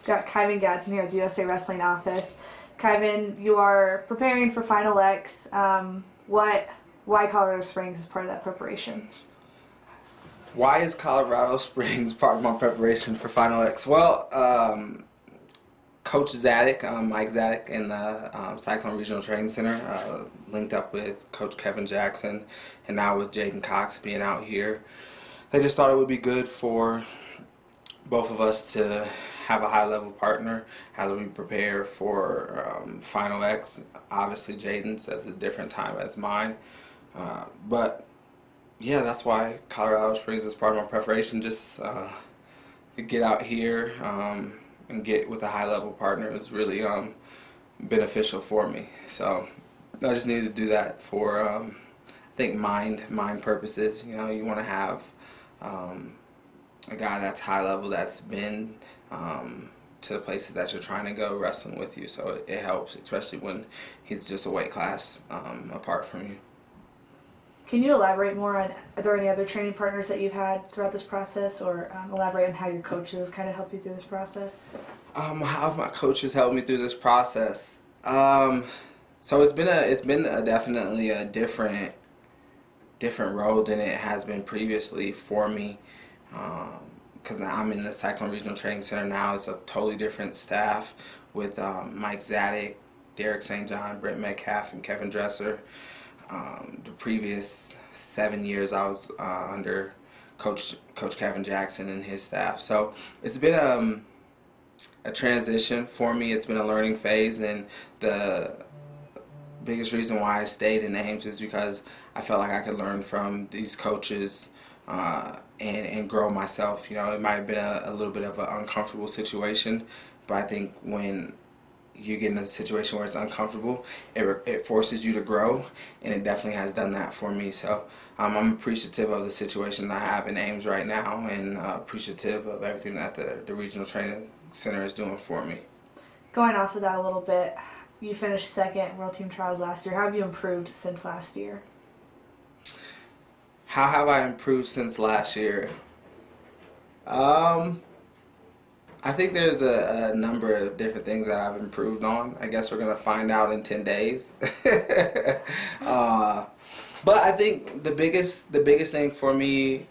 Got Kyven Gadson here at the USA Wrestling office. Kyven, you are preparing for Final X. Why Colorado Springs is part of that preparation? Why is Colorado Springs part of my preparation for Final X? Well, Coach Zadok, Mike Zadok in the Cyclone Regional Training Center, linked up with Coach Kyven Gadson, and now with Jaden Cox being out here. They just thought it would be good for both of us to have a high-level partner as we prepare for Final X. Obviously, Jaden's at a different time as mine, but yeah, that's why Colorado Springs is part of my preparation. Just to get out here and get with a high-level partner is really beneficial for me. So I just needed to do that for I think mind purposes. You know, you want to have a guy that's high level, that's been to the places that you're trying to go wrestling with you. So it helps, especially when he's just a weight class apart from you. Can you elaborate more on, are there any other training partners that you've had throughout this process, or elaborate on how your coaches have kind of helped you through this process? How have my coaches helped me through this process? So it's been definitely a different road than it has been previously for me. Because now I'm in the Cyclone Regional Training Center now. It's a totally different staff with Mike Zadok, Derek St. John, Brent Metcalf, and Kevin Dresser. The previous 7 years I was under Coach Kyven Gadson and his staff. So it's been a transition for me. It's been a learning phase, and the biggest reason why I stayed in Ames is because I felt like I could learn from these coaches and grow myself. You know, it might have been a little bit of an uncomfortable situation, but I think when you get in a situation where it's uncomfortable, it forces you to grow, and it definitely has done that for me. So I'm appreciative of the situation I have in Ames right now, and appreciative of everything that the Regional Training Center is doing for me. Going off of that a little bit, you finished second in World Team Trials last year. How have you improved since last year? How have I improved since last year? I think there's a number of different things that I've improved on. I guess we're going to find out in 10 days. But I think the biggest thing for me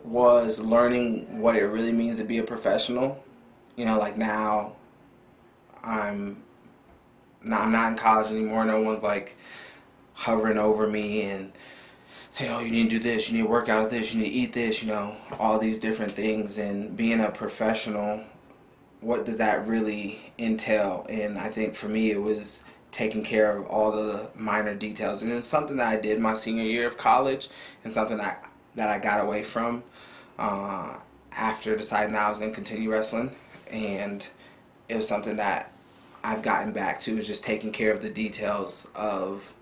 was learning what it really means to be a professional. You know, like now I'm not in college anymore. No one's like hovering over me and saying, oh, you need to do this, you need to work out of this, you need to eat this, you know, all these different things. And being a professional, what does that really entail? And I think for me it was taking care of all the minor details. And it's something that I did my senior year of college, and something that I got away from after deciding that I was going to continue wrestling. And it was something that I've gotten back to, is just taking care of the details of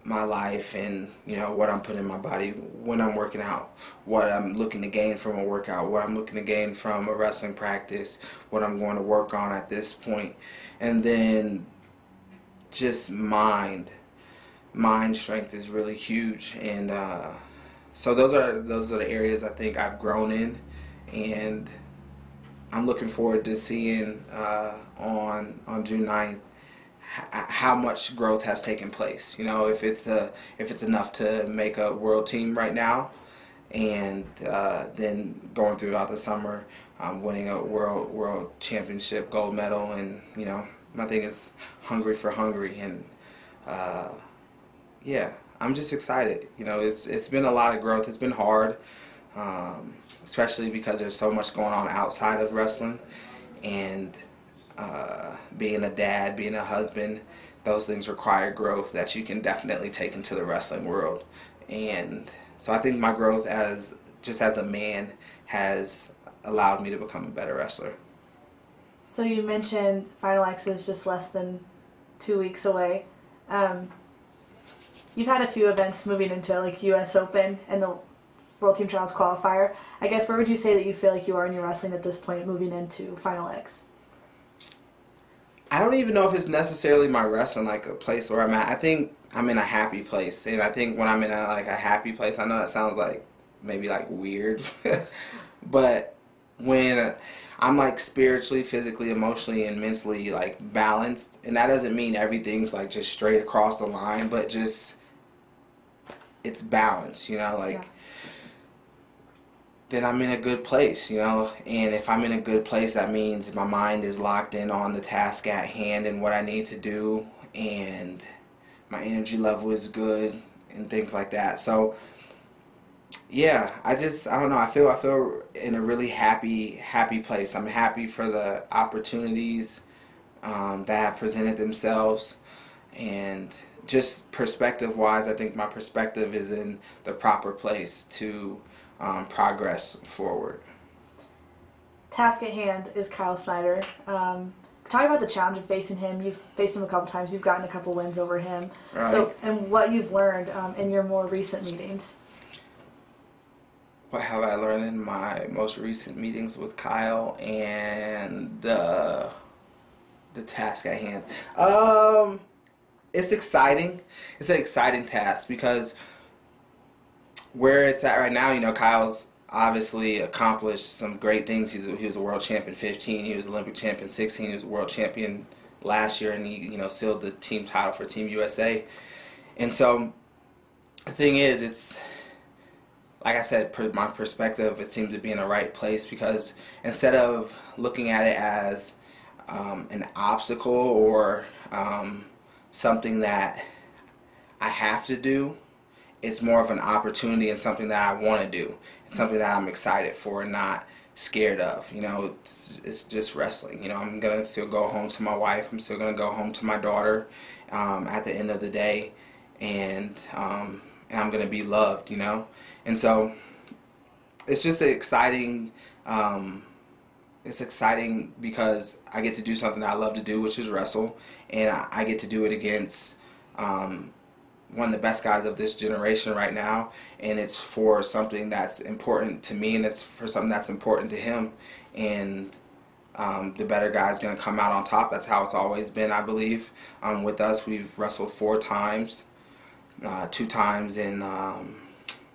my life, and you know, what I'm putting in my body when I'm working out, what I'm looking to gain from a workout, what I'm looking to gain from a wrestling practice, what I'm going to work on at this point. And then just mind strength is really huge, and so those are the areas I think I've grown in, and I'm looking forward to seeing on June 9th how much growth has taken place. You know, if it's enough to make a world team right now, and then going throughout the summer, winning a world championship gold medal, and you know, my thing is hungry for Hungary, and yeah, I'm just excited. You know, it's been a lot of growth. It's been hard, especially because there's so much going on outside of wrestling, and being a dad, being a husband, those things require growth that you can definitely take into the wrestling world. And so I think my growth as a man has allowed me to become a better wrestler. So you mentioned Final X is just less than 2 weeks away. You've had a few events moving into like US Open and the World Team Trials qualifier. I guess where would you say that you feel like you are in your wrestling at this point moving into Final X? I don't even know if it's necessarily my wrestling, like a place where I'm at. I think I'm in a happy place, and I think when I'm in a happy place, I know that sounds like maybe like weird, but when I'm like spiritually, physically, emotionally, and mentally like balanced, and that doesn't mean everything's like just straight across the line, but just it's balanced, like then I'm in a good place, and if I'm in a good place, that means my mind is locked in on the task at hand and what I need to do, and my energy level is good and things like that. So yeah, I don't know. I feel in a really happy place. I'm happy for the opportunities that have presented themselves, and just perspective-wise, I think my perspective is in the proper place to progress forward. Task at hand is Kyle Snyder. Talk about the challenge of facing him. You've faced him a couple times. You've gotten a couple wins over him. Right. So, and what you've learned in your more recent meetings. What have I learned in my most recent meetings with Kyle and the task at hand? It's exciting. It's an exciting task because where it's at right now, Kyle's obviously accomplished some great things. He was a world champion 15. He was Olympic champion 16. He was a world champion last year, and he sealed the team title for Team USA. And so the thing is, it's like I said, my perspective, it seems to be in the right place, because instead of looking at it as an obstacle or something that I have to do, it's more of an opportunity and something that I want to do. It's something that I'm excited for and not scared of. It's just wrestling. I'm going to still go home to my wife. I'm still going to go home to my daughter at the end of the day. And I'm going to be loved, And so it's just exciting. It's exciting because I get to do something that I love to do, which is wrestle. And I get to do it against one of the best guys of this generation right now. And it's for something that's important to me, and it's for something that's important to him. And the better guy's going to come out on top. That's how it's always been, I believe. With us, we've wrestled 4 times. 2 times in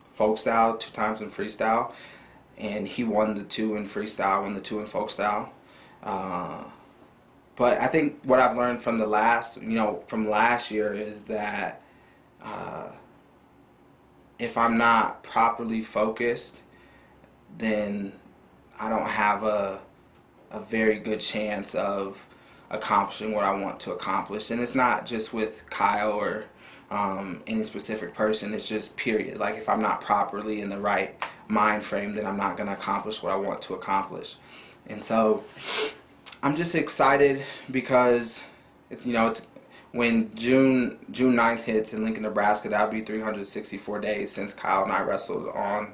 folk style, 2 times in freestyle, and he won the 2 in freestyle, won the 2 in folk style. But I think what I've learned from from last year is that if I'm not properly focused, then I don't have a very good chance of accomplishing what I want to accomplish. And it's not just with Kyle or any specific person. It's just period. Like, if I'm not properly in the right mind frame, then I'm not going to accomplish what I want to accomplish. And so I'm just excited because it's when June 9th hits in Lincoln, Nebraska, that'll be 364 days since Kyle and I wrestled on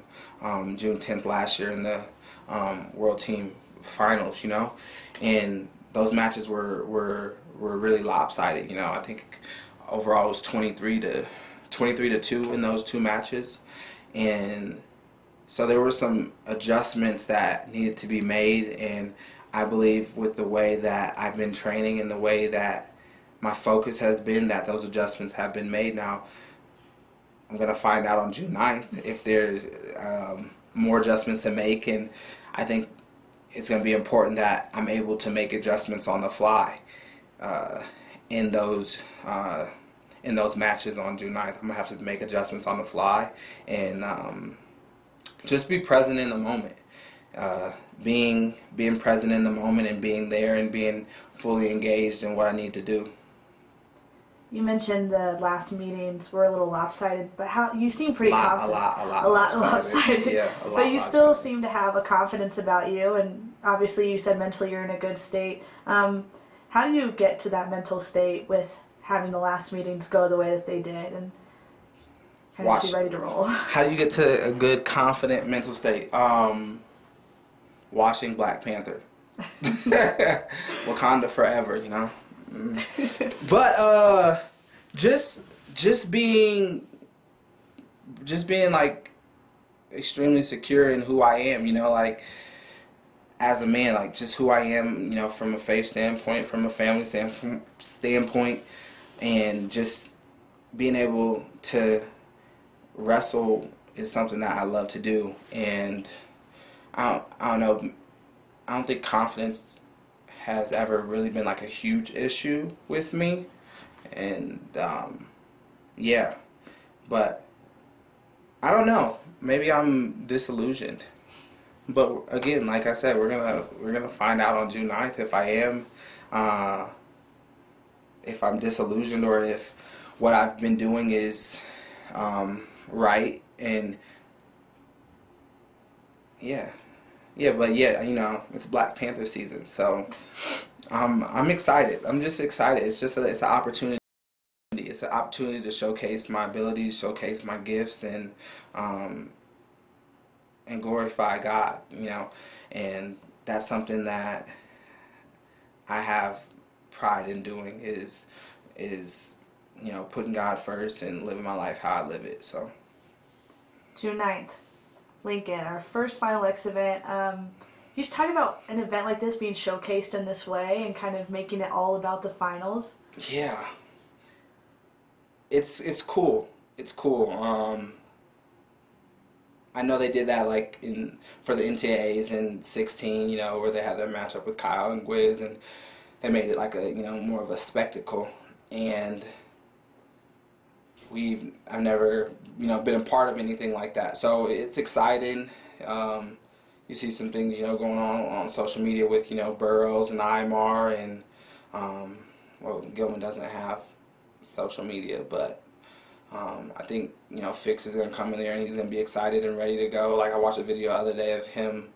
June 10th last year in the World Team Finals, and those matches were really lopsided. I think overall it was 23 to 2 in those 2 matches, and so there were some adjustments that needed to be made. And I believe with the way that I've been training and the way that my focus has been, that those adjustments have been made. Now I'm going to find out on June 9th if there's more adjustments to make, and I think it's going to be important that I'm able to make adjustments on the fly in those matches on June 9th. I'm going to have to make adjustments on the fly and just be present in the moment. Being present in the moment and being there and being fully engaged in what I need to do. You mentioned the last meetings were a little lopsided, but how you seem pretty confident. A lot lopsided. Yeah, a lot. But you still seem to have a confidence about you, and obviously you said mentally you're in a good state. How do you get to that mental state with having the last meetings go the way that they did and kind of be ready to roll? How do you get to a good, confident mental state? Watching Black Panther. Wakanda forever, But just being like extremely secure in who I am, like as a man, like just who I am, from a faith standpoint, from a family standpoint, and just being able to wrestle is something that I love to do. And I don't know, I don't think confidence has ever really been like a huge issue with me, and yeah, but I don't know. Maybe I'm disillusioned. But again, like I said, we're gonna find out on June 9th if I'm disillusioned or if what I've been doing is right. And yeah, but yeah, it's Black Panther season, so I'm excited. I'm just excited. It's an opportunity. It's an opportunity to showcase my abilities, showcase my gifts, and glorify God, and that's something that I have pride in doing is putting God first and living my life how I live it. So June 9th, Lincoln, our first Final X event. You just talk about an event like this being showcased in this way and kind of making it all about the finals. Yeah. It's cool. It's cool. I know they did that for the NCAAs in 16, where they had their matchup with Kyle and Gwiz, and they made it like a more of a spectacle. And I've never been a part of anything like that, so it's exciting. You see some things going on social media with Burroughs and Aymar, and Gilman doesn't have social media, but I think Fix is gonna come in there and he's gonna be excited and ready to go. Like I watched a video the other day of him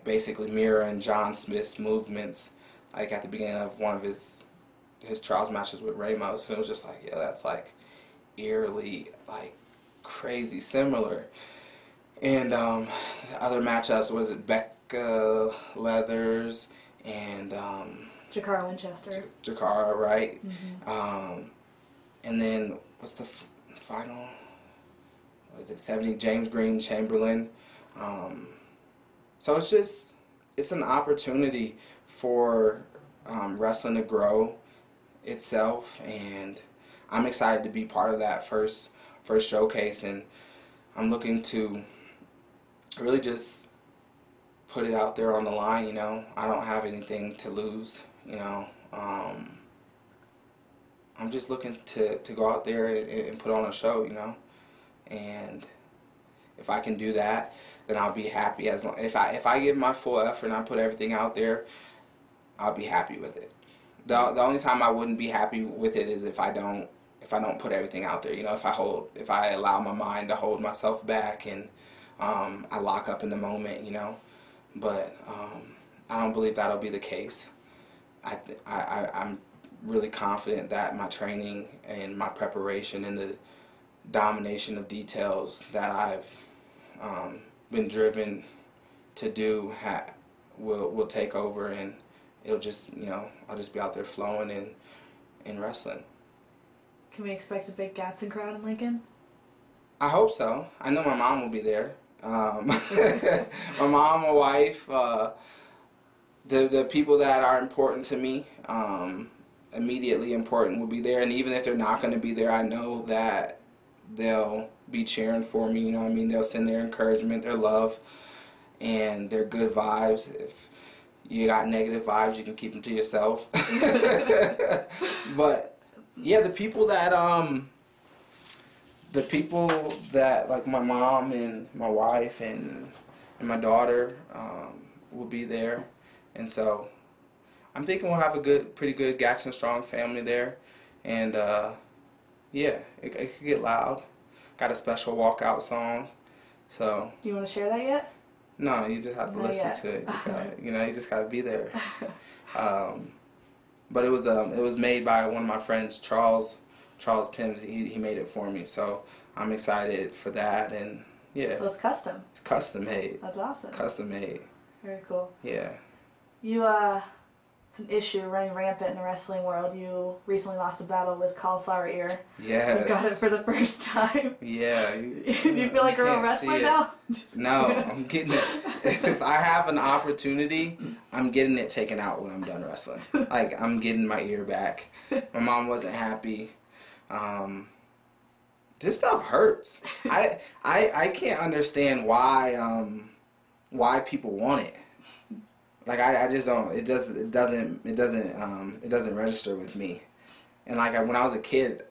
basically mirroring John Smith's movements at the beginning of one of his trials matches with Ramos, and it was just that's eerily crazy similar. And the other matchups was it Becca Leathers and Jakara Winchester. Jakara, right? Mm-hmm. And then what's the final? What is it? 70 James Green Chamberlain. So it's an opportunity for wrestling to grow itself, and I'm excited to be part of that first showcase, and I'm looking to really just put it out there on the line. I don't have anything to lose. I'm just looking to go out there and put on a show, and if I can do that, then I'll be happy. If I give my full effort and I put everything out there, I'll be happy with it. The only time I wouldn't be happy with it is if I don't put everything out there. If I allow my mind to hold myself back and I lock up in the moment, But I don't believe that'll be the case. I'm really confident that my training and my preparation and the domination of details that I've been driven to do will take over, and it'll just I'll just be out there flowing and wrestling. Can we expect a big Gadson crowd in Lincoln? I hope so. I know my mom will be there. My mom, my wife, the people that are important to me, immediately important, will be there. And even if they're not going to be there, I know that they'll be cheering for me. They'll send their encouragement, their love, and their good vibes. If you got negative vibes, you can keep them to yourself. But yeah, the people that like my mom and my wife and my daughter will be there, and so I'm thinking we'll have a pretty good Gadson Strong family there, and yeah, it could get loud. Got a special walkout song, so. Do you want to share that yet? No, you just have to listen to it. You just gotta be there. But it was made by one of my friends, Charles Timms. He made it for me, so I'm excited for that. And yeah. So it's custom. It's custom made. That's awesome. Custom made. Very cool. Yeah. It's an issue running rampant in the wrestling world. You recently lost a battle with cauliflower ear. Yes. You got it for the first time. Yeah. Do you feel like a real wrestler now? No, I'm getting it. If I have an opportunity, I'm getting it taken out when I'm done wrestling. I'm getting my ear back. My mom wasn't happy. This stuff hurts. I can't understand why people want it. Like I just don't. It doesn't register with me. And like when I was a kid,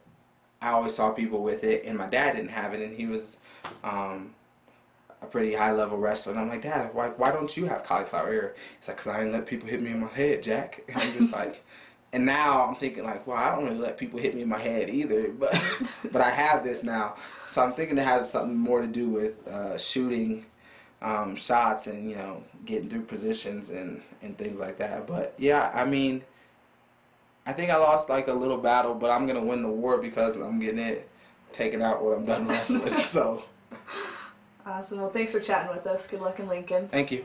I always saw people with it, and my dad didn't have it, and he was a pretty high level wrestler. And I'm like, Dad, why don't you have cauliflower ear? He's like, 'cause I didn't let people hit me in my head, Jack. And I'm just like, and now I'm thinking like, well, I don't really let people hit me in my head either, but I have this now, so I'm thinking it has something more to do with shooting shots and getting through positions and things like that. But yeah, I mean, I think I lost like a little battle, but I'm gonna win the war because I'm getting it taken out when I'm done wrestling. So awesome. Well, thanks for chatting with us. Good luck in Lincoln. thank you.